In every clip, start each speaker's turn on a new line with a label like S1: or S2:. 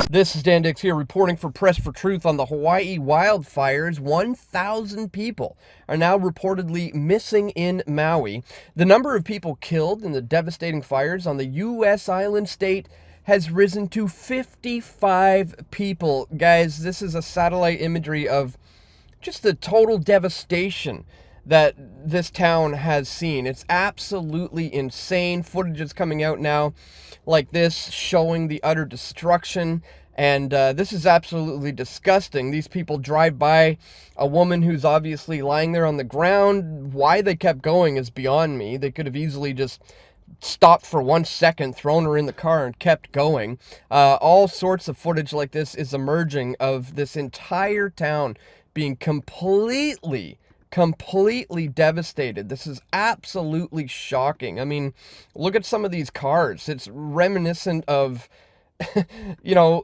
S1: This is Dan Dix here reporting for Press for Truth on the Hawaii wildfires. 1,000 people are now reportedly missing in Maui. The number of people killed in the devastating fires on the U.S. island state has risen to 55 people. Guys, this is a satellite imagery of just the total devastation that this town has seen. It's absolutely insane. Footage is coming out now like this, showing the utter destruction. And this is absolutely disgusting. These people drive by a woman who's obviously lying there on the ground. Why they kept going is beyond me. They could have easily just stopped for 1 second, thrown her in the car, and kept going. All sorts of footage like this is emerging of this entire town being completely devastated. This is absolutely shocking. I mean, look at some of these cars. It's reminiscent of,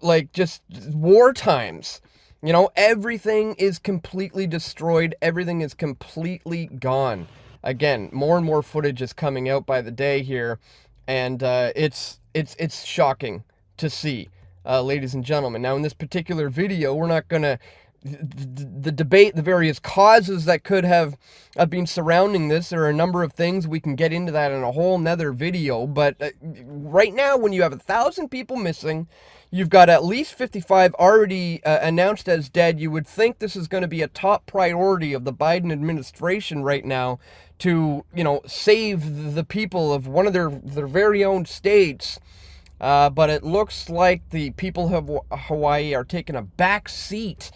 S1: like just war times. Everything is completely destroyed. Everything is completely gone. Again, more and more footage is coming out by the day here, and it's shocking to see, ladies and gentlemen. Now, in this particular video, we're not going to the debate, the various causes that could have been surrounding this. There are a number of things. We can get into that in a whole nother video. But right now, when you have 1,000 people missing, you've got at least 55 already announced as dead. You would think this is going to be a top priority of the Biden administration right now to, save the people of one of their very own states. But it looks like the people of Hawaii are taking a back seat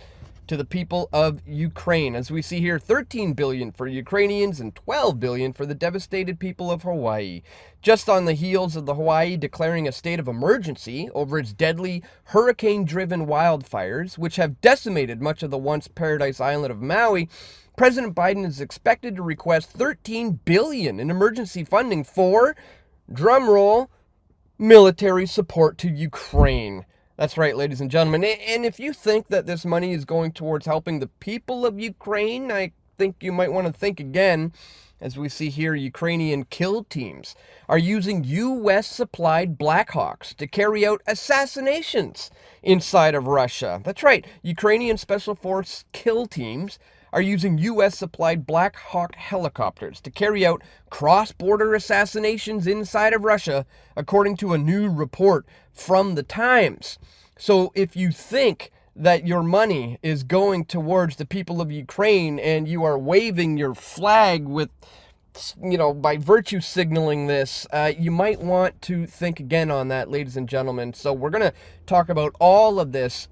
S1: to the people of Ukraine. As we see here, $13 billion for Ukrainians and $12 billion for the devastated people of Hawaii. Just on the heels of the Hawaii declaring a state of emergency over its deadly hurricane-driven wildfires, which have decimated much of the once paradise island of Maui, President Biden is expected to request $13 billion in emergency funding for, drumroll, military support to Ukraine. That's right, ladies and gentlemen. And if you think that this money is going towards helping the people of Ukraine, I think you might want to think again. As we see here, Ukrainian kill teams are using U.S. supplied Blackhawks to carry out assassinations inside of Russia. That's right, Ukrainian Special Force kill teams are using U.S. supplied Black Hawk helicopters to carry out cross-border assassinations inside of Russia, according to a new report from the Times. So if you think that your money is going towards the people of Ukraine and you are waving your flag with, by virtue signaling this, you might want to think again on that, ladies and gentlemen. So we're going to talk about all of this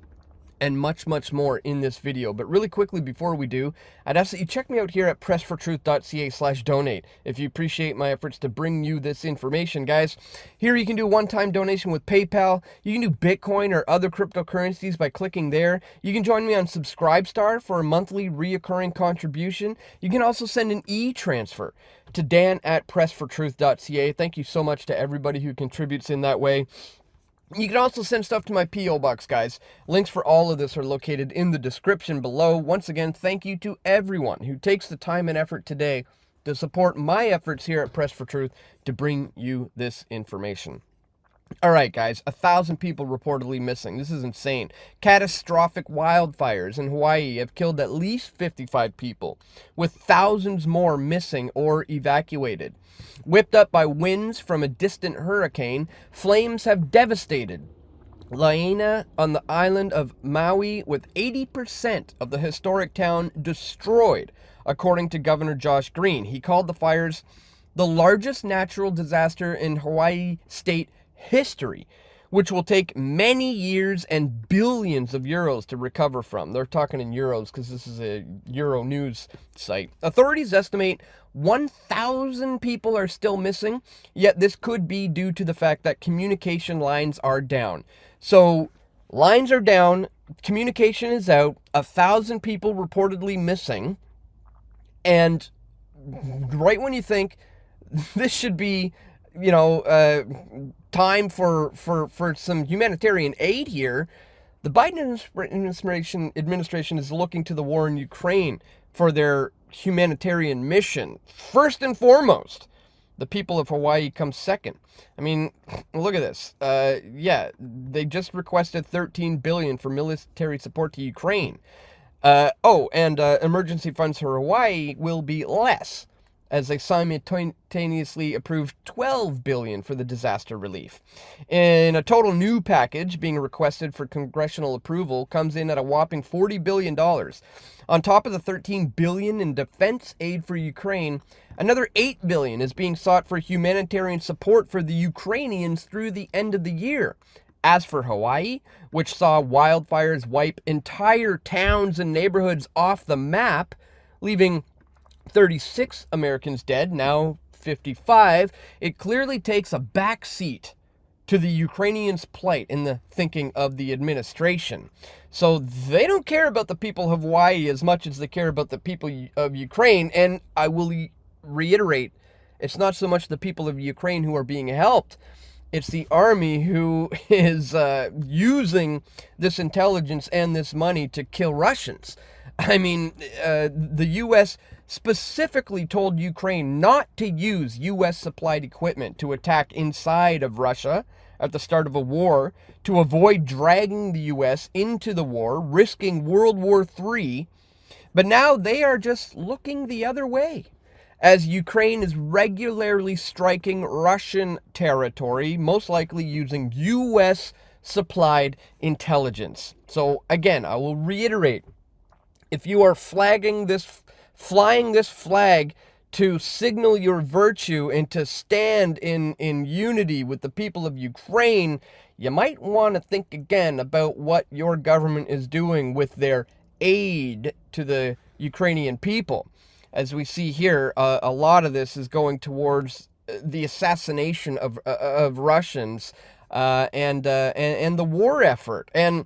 S1: and much, much more in this video. But really quickly before we do, I'd ask that you check me out here at pressfortruth.ca/donate if you appreciate my efforts to bring you this information, guys. Here you can do a one-time donation with PayPal. You can do Bitcoin or other cryptocurrencies by clicking there. You can join me on Subscribestar for a monthly reoccurring contribution. You can also send an e-transfer to dan@pressfortruth.ca. Thank you so much to everybody who contributes in that way. You can also send stuff to my P.O. Box, guys. Links for all of this are located in the description below. Once again, thank you to everyone who takes the time and effort today to support my efforts here at Press for Truth to bring you this information. All right, guys, 1,000 people reportedly missing. This is insane. Catastrophic wildfires in Hawaii have killed at least 55 people, with thousands more missing or evacuated. Whipped up by winds from a distant hurricane, flames have devastated Lahaina on the island of Maui, with 80% of the historic town destroyed, according to Governor Josh Green. He called the fires the largest natural disaster in Hawaii state history, which will take many years and billions of euros to recover from. They're talking in euros because this is a Euro news site. Authorities estimate 1,000 people are still missing, yet this could be due to the fact that communication lines are down. So lines are down, communication is out, 1,000 people reportedly missing, and right when you think this should be, time for some humanitarian aid here, the Biden administration is looking to the war in Ukraine for their humanitarian mission. First and foremost, The people of Hawaii come second. I mean, look at this. Yeah, they just requested $13 billion for military support to Ukraine. And emergency funds for Hawaii will be less, as they simultaneously approved $12 billion for the disaster relief. In a total new package being requested for congressional approval comes in at a whopping $40 billion. On top of the $13 billion in defense aid for Ukraine, another $8 billion is being sought for humanitarian support for the Ukrainians through the end of the year. As for Hawaii, which saw wildfires wipe entire towns and neighborhoods off the map, leaving 36 Americans dead, now 55, it clearly takes a back seat to the Ukrainians' plight in the thinking of the administration. So they don't care about the people of Hawaii as much as they care about the people of Ukraine. And I will reiterate, it's not so much the people of Ukraine who are being helped. It's the army who is using this intelligence and this money to kill Russians. I mean, the U.S. specifically told Ukraine not to use U.S.-supplied equipment to attack inside of Russia at the start of a war, to avoid dragging the U.S. into the war, risking World War III. But now they are just looking the other way, as Ukraine is regularly striking Russian territory, most likely using U.S.-supplied intelligence. So again, I will reiterate, if you are flying this flag to signal your virtue and to stand in unity with the people of Ukraine, you might want to think again about what your government is doing with their aid to the Ukrainian people. As we see here, a lot of this is going towards the assassination of Russians and the war effort. And,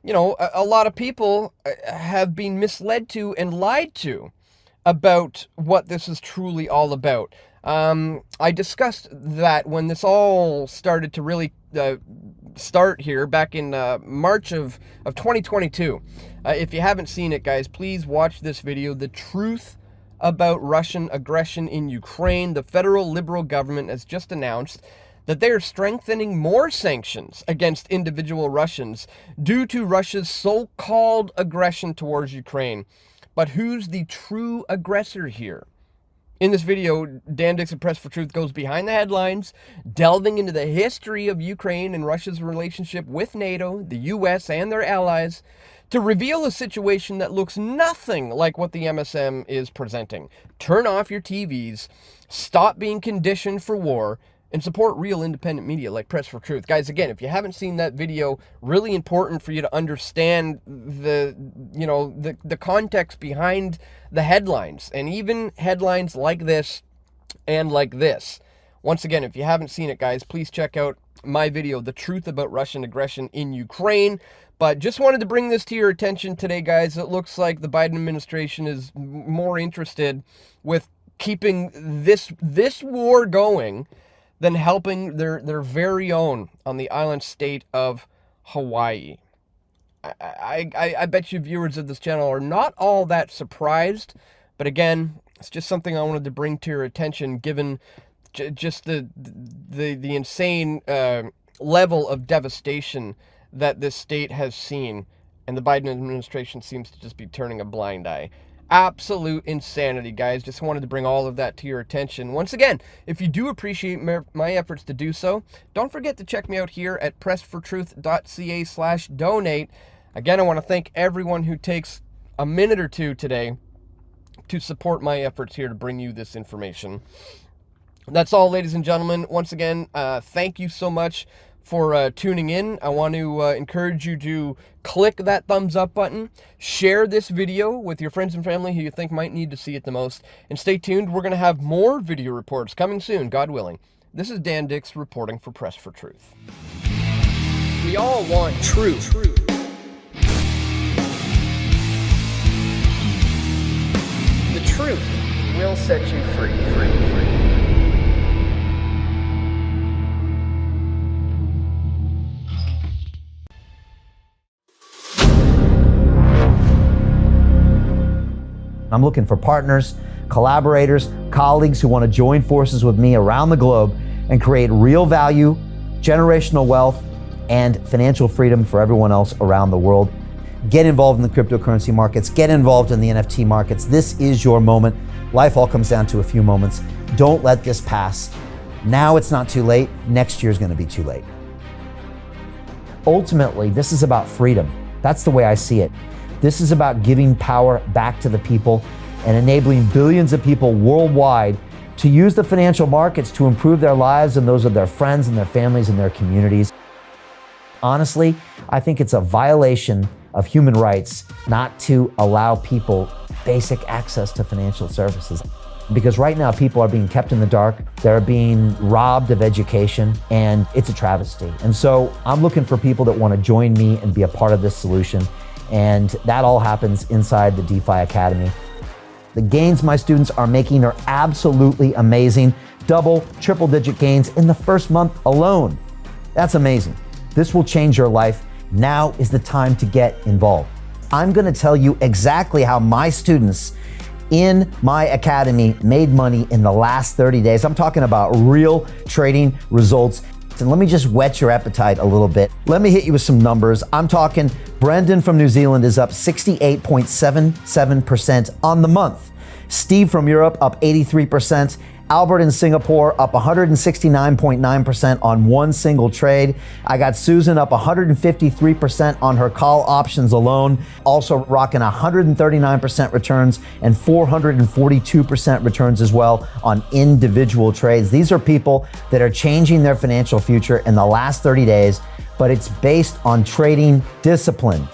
S1: you know, a lot of people have been misled to and lied to about what this is truly all about. I discussed that when this all started to really start here back in March of 2022. If you haven't seen it, guys, please watch this video, The Truth About Russian Aggression in Ukraine. The federal Liberal government has just announced that they are strengthening more sanctions against individual Russians due to Russia's so-called aggression towards Ukraine. But who's the true aggressor here? In this video, Dan Dixon Press for Truth goes behind the headlines, delving into the history of Ukraine and Russia's relationship with NATO, the US, and their allies, to reveal a situation that looks nothing like what the MSM is presenting. Turn off your TVs, stop being conditioned for war, and support real independent media like Press for Truth. Guys, again, if you haven't seen that video, really important for you to understand the context behind the headlines, and even headlines like this and like this. Once again, if you haven't seen it, guys, please check out my video, The Truth About Russian Aggression in Ukraine. But just wanted to bring this to your attention today, guys. It looks like the Biden administration is more interested with keeping this war going than helping their very own on the island state of Hawaii. I bet you viewers of this channel are not all that surprised, but again, it's just something I wanted to bring to your attention, given just the insane level of devastation that this state has seen, and the Biden administration seems to just be turning a blind eye. Absolute insanity, guys. Just wanted to bring all of that to your attention. Once again, if you do appreciate my efforts to do so, don't forget to check me out here at pressfortruth.ca/donate. Again, I want to thank everyone who takes a minute or two today to support my efforts here to bring you this information. That's all, ladies and gentlemen. Once again, thank you so much for tuning in. I want to encourage you to click that thumbs up button, share this video with your friends and family who you think might need to see it the most, and stay tuned. We're going to have more video reports coming soon, God willing. This is Dan Dix reporting for Press for Truth. We all want truth. The truth will set you free.
S2: I'm looking for partners, collaborators, colleagues who want to join forces with me around the globe and create real value, generational wealth, and financial freedom for everyone else around the world. Get involved in the cryptocurrency markets, get involved in the NFT markets. This is your moment. Life all comes down to a few moments. Don't let this pass. Now it's not too late. Next year's going to be too late. Ultimately, this is about freedom. That's the way I see it. This is about giving power back to the people and enabling billions of people worldwide to use the financial markets to improve their lives and those of their friends and their families and their communities. Honestly, I think it's a violation of human rights not to allow people basic access to financial services. Because right now people are being kept in the dark, they're being robbed of education, and it's a travesty. And so I'm looking for people that want to join me and be a part of this solution. And that all happens inside the DeFi Academy. The gains my students are making are absolutely amazing. Double, triple digit gains in the first month alone. That's amazing. This will change your life. Now is the time to get involved. I'm going to tell you exactly how my students in my academy made money in the last 30 days. I'm talking about real trading results. And let me just whet your appetite a little bit. Let me hit you with some numbers. I'm talking Brendan from New Zealand is up 68.77% on the month. Steve from Europe up 83%. Albert in Singapore up 169.9% on one single trade. I got Susan up 153% on her call options alone, also rocking 139% returns and 442% returns as well on individual trades. These are people that are changing their financial future in the last 30 days, but it's based on trading discipline.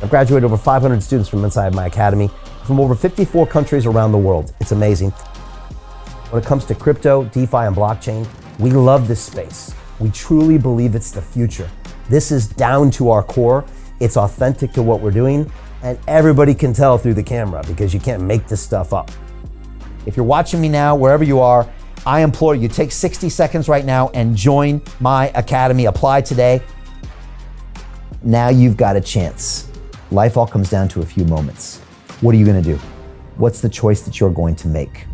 S3: I've graduated over 500 students from inside my academy from over 54 countries around the world. It's amazing. When it comes to crypto, DeFi, and blockchain, we love this space. We truly believe it's the future. This is down to our core. It's authentic to what we're doing, and everybody can tell through the camera because you can't make this stuff up.
S2: If you're watching me now, wherever you are, I implore you, take 60 seconds right now and join my academy. Apply today. Now you've got a chance. Life all comes down to a few moments. What are you going to do? What's the choice that you're going to make?